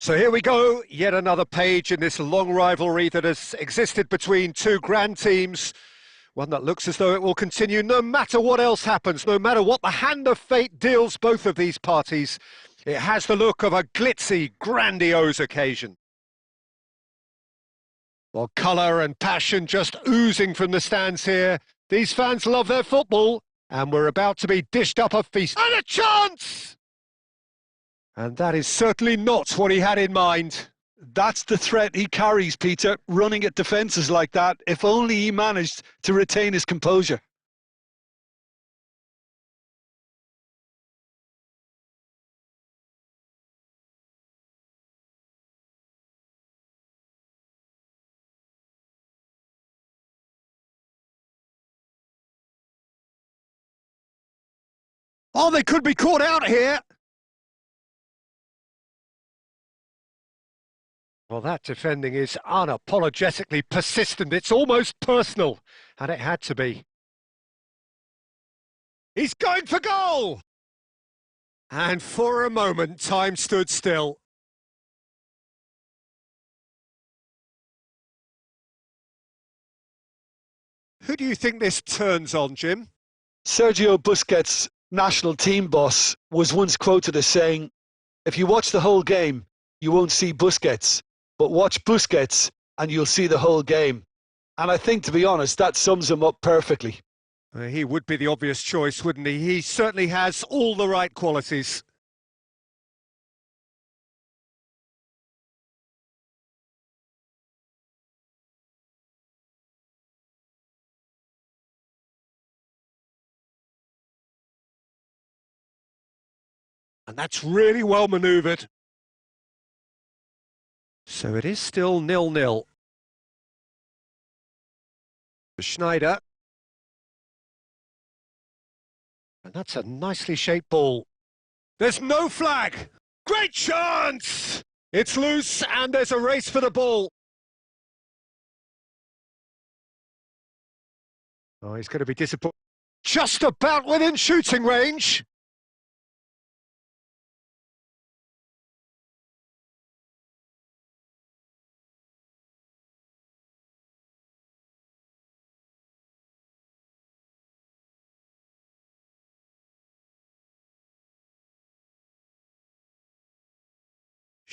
So here we go, yet another page in this long rivalry that has existed between two grand teams. One that looks as though it will continue no matter what else happens, no matter what the hand of fate deals both of these parties. It has the look of a glitzy, grandiose occasion. Well, colour and passion just oozing from the stands here. These fans love their football, and we're about to be dished up a feast. And a chance! And that is certainly not what he had in mind. That's the threat he carries, Peter, running at defences like that. If only he managed to retain his composure. Oh, they could be caught out here. Well, that defending is unapologetically persistent. It's almost personal, and it had to be. He's going for goal! And for a moment, time stood still. Who do you think this turns on, Jim? Sergio Busquets, national team boss, was once quoted as saying, "If you watch the whole game, you won't see Busquets. But watch Busquets and you'll see the whole game." And I think, to be honest, that sums him up perfectly. He would be the obvious choice, wouldn't he? He certainly has all the right qualities. And that's really well manoeuvred. So it is still 0-0. Sneijder. And that's a nicely shaped ball. There's no flag! Great chance! It's loose and there's a race for the ball. Oh, he's going to be disappointed. Just about within shooting range.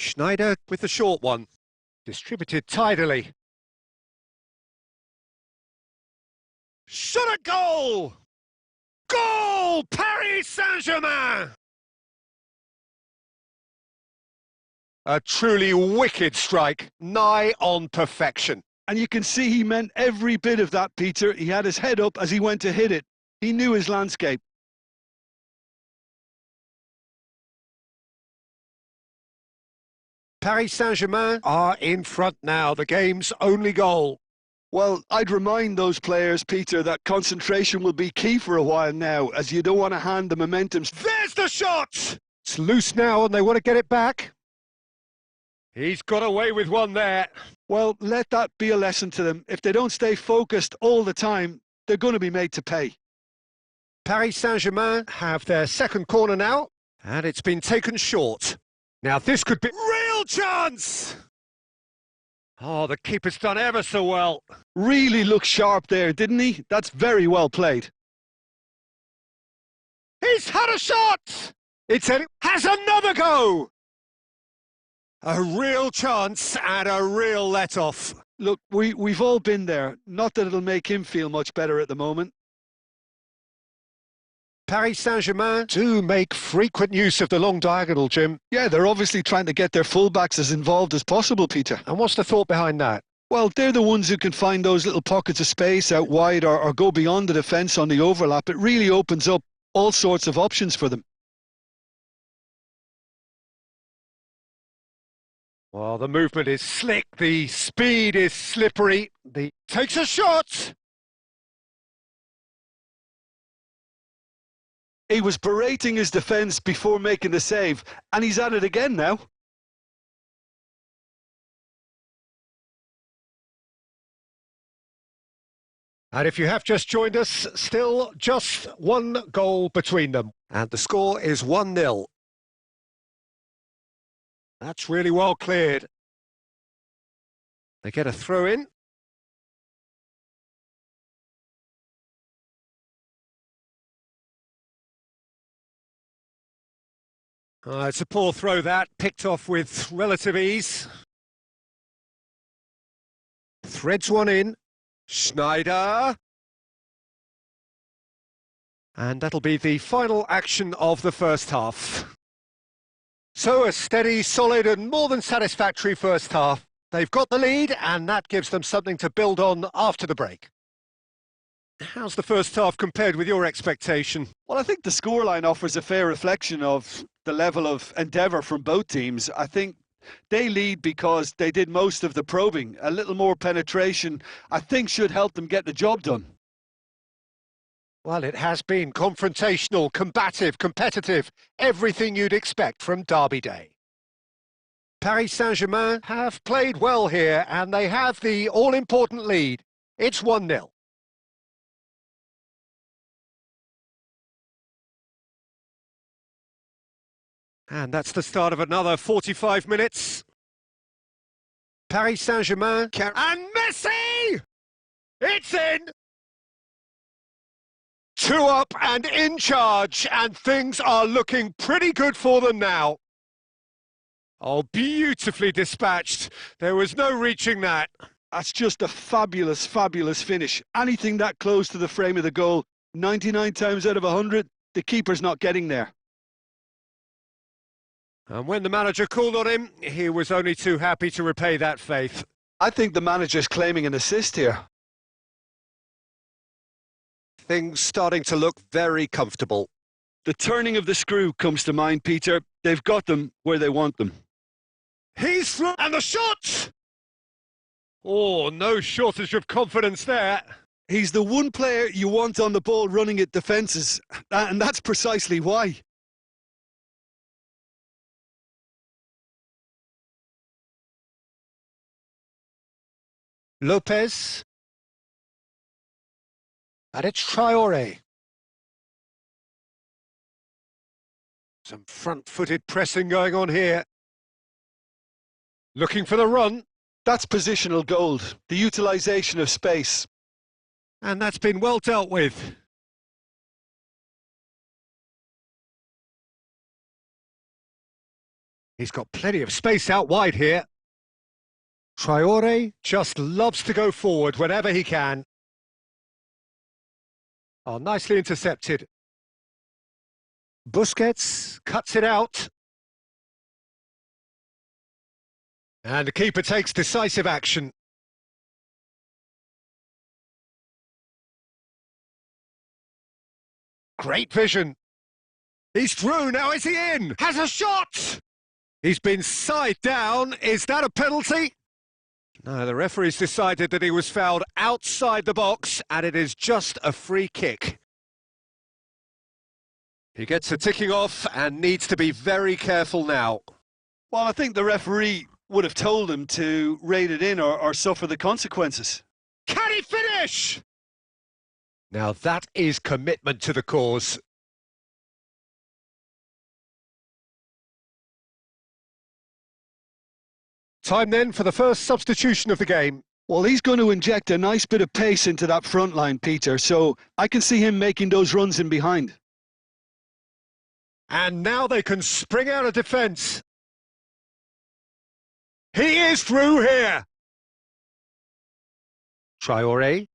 Sneijder with the short one, distributed tidily. Shot at goal! Goal! Paris Saint-Germain! A truly wicked strike, nigh on perfection. And you can see he meant every bit of that, Peter. He had his head up as he went to hit it. He knew his landscape. Paris Saint-Germain are in front now, the game's only goal. Well, I'd remind those players, Peter, that concentration will be key for a while now, as you don't want to hand the momentum. There's the shot! It's loose now and they want to get it back. He's got away with one there. Well, let that be a lesson to them. If they don't stay focused all the time, they're going to be made to pay. Paris Saint-Germain have their second corner now, and it's been taken short. Now this could be real chance! Oh, the keeper's done ever so well. Really looked sharp there, didn't he? That's very well played. He's had a shot! Has another go! A real chance and a real let-off. Look, we've all been there. Not that it'll make him feel much better at the moment. Paris Saint-Germain do make frequent use of the long diagonal, Jim. Yeah, they're obviously trying to get their fullbacks as involved as possible, Peter. And what's the thought behind that? Well, they're the ones who can find those little pockets of space out wide or go beyond the defence on the overlap. It really opens up all sorts of options for them. Well, the movement is slick, the speed is slippery. Takes a shot! He was berating his defence before making the save, and he's at it again now. And if you have just joined us, still just one goal between them. And the score is 1-0. That's really well cleared. They get a throw in. It's a poor throw that, picked off with relative ease. Threads one in. Sneijder. And that'll be the final action of the first half. So a steady, solid and more than satisfactory first half. They've got the lead and that gives them something to build on after the break. How's the first half compared with your expectation? Well, I think the scoreline offers a fair reflection of the level of endeavour from both teams. I think they lead because they did most of the probing. A little more penetration, I think, should help them get the job done. Well, it has been confrontational, combative, competitive, everything you'd expect from Derby Day. Paris Saint-Germain have played well here and they have the all-important lead. It's 1-0. And that's the start of another 45 minutes. Paris Saint-Germain and Messi! It's in! 2 up and in charge, and things are looking pretty good for them now. Oh, beautifully dispatched. There was no reaching that. That's just a fabulous, fabulous finish. Anything that close to the frame of the goal, 99 times out of 100, the keeper's not getting there. And when the manager called on him, he was only too happy to repay that faith. I think the manager's claiming an assist here. Things starting to look very comfortable. The turning of the screw comes to mind, Peter. They've got them where they want them. He's through, and the shot! Oh, no shortage of confidence there. He's the one player you want on the ball running at defences, and that's precisely why. Lopez. And it's Traoré. Some front-footed pressing going on here. Looking for the run. That's positional gold, the utilisation of space. And that's been well dealt with. He's got plenty of space out wide here. Traoré just loves to go forward whenever he can. Oh, nicely intercepted. Busquets cuts it out. And the keeper takes decisive action. Great vision. He's through, now is he in? Has a shot! He's been side down. Is that a penalty? No, the referee's decided that he was fouled outside the box, and it is just a free kick. He gets a ticking off and needs to be very careful now. Well, I think the referee would have told him to rate it in or suffer the consequences. Can he finish? Now that is commitment to the cause. Time then for the first substitution of the game. Well, he's going to inject a nice bit of pace into that front line, Peter, so I can see him making those runs in behind. And now they can spring out of defence. He is through here. Traoré.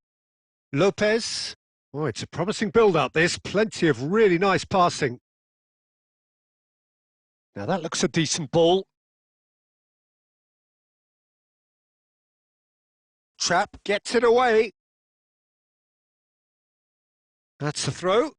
Lopez. Oh, it's a promising build-up, this. Plenty of really nice passing. Now that looks a decent ball. Trap gets it away. That's the throw.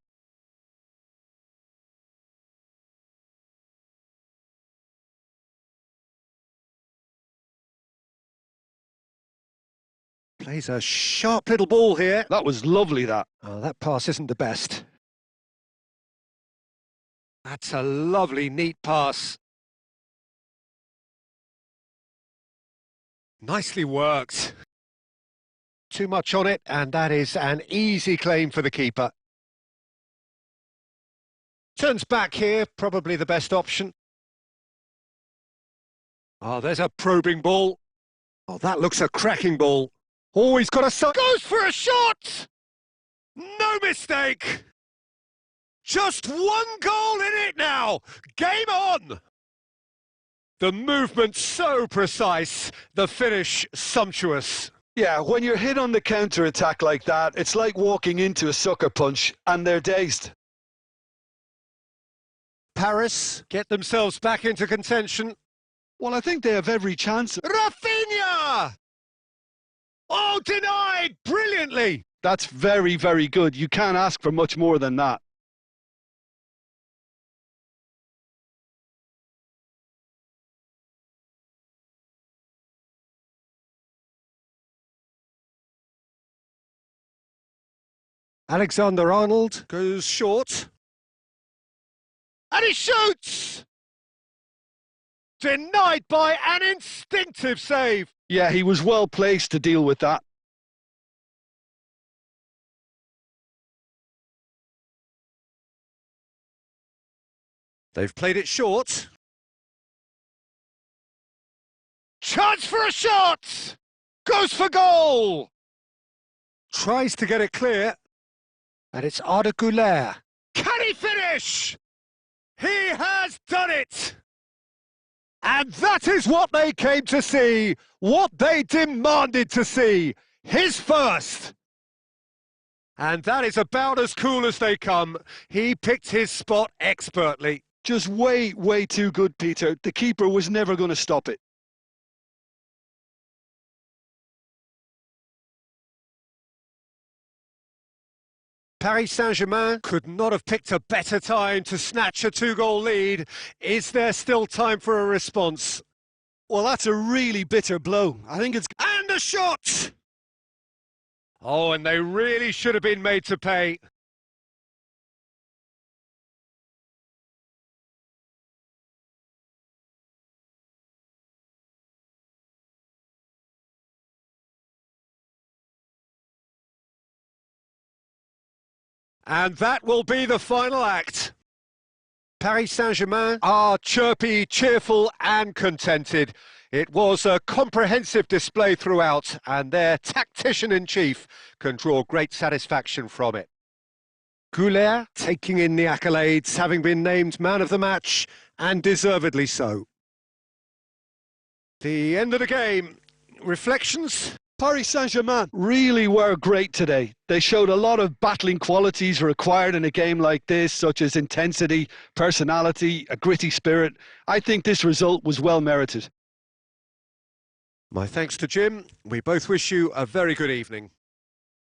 Plays a sharp little ball here. That was lovely, that. Oh, that pass isn't the best. That's a lovely, neat pass. Nicely worked. Too much on it, and that is an easy claim for the keeper. Turns back here, probably the best option. Oh, there's a probing ball. Oh, that looks a cracking ball. Oh, he's got a... Goes for a shot! No mistake! Just one goal in it now! Game on! The movement so precise, the finish sumptuous. Yeah, when you're hit on the counter-attack like that, it's like walking into a sucker punch and they're dazed. Paris get themselves back into contention. Well, I think they have every chance. Rafinha! Oh, denied brilliantly! That's very, very good. You can't ask for much more than that. Alexander-Arnold goes short. And he shoots! Denied by an instinctive save. Yeah, he was well placed to deal with that. They've played it short. Chance for a shot! Goes for goal! Tries to get it clear. And it's Arda Guller. Can he finish? He has done it! And that is what they came to see, what they demanded to see. His first. And that is about as cool as they come. He picked his spot expertly. Just way, way too good, Peter. The keeper was never going to stop it. Paris Saint-Germain could not have picked a better time to snatch a two-goal lead. Is there still time for a response? Well, that's a really bitter blow. I think it's... And a shot! Oh, and they really should have been made to pay. And that will be the final act. Paris Saint-Germain are chirpy, cheerful and contented. It was a comprehensive display throughout, and their tactician-in-chief can draw great satisfaction from it. Guller taking in the accolades, having been named man of the match, and deservedly so. The end of the game. Reflections? Paris Saint-Germain really were great today. They showed a lot of battling qualities required in a game like this, such as intensity, personality, a gritty spirit. I think this result was well merited. My thanks to Jim. We both wish you a very good evening.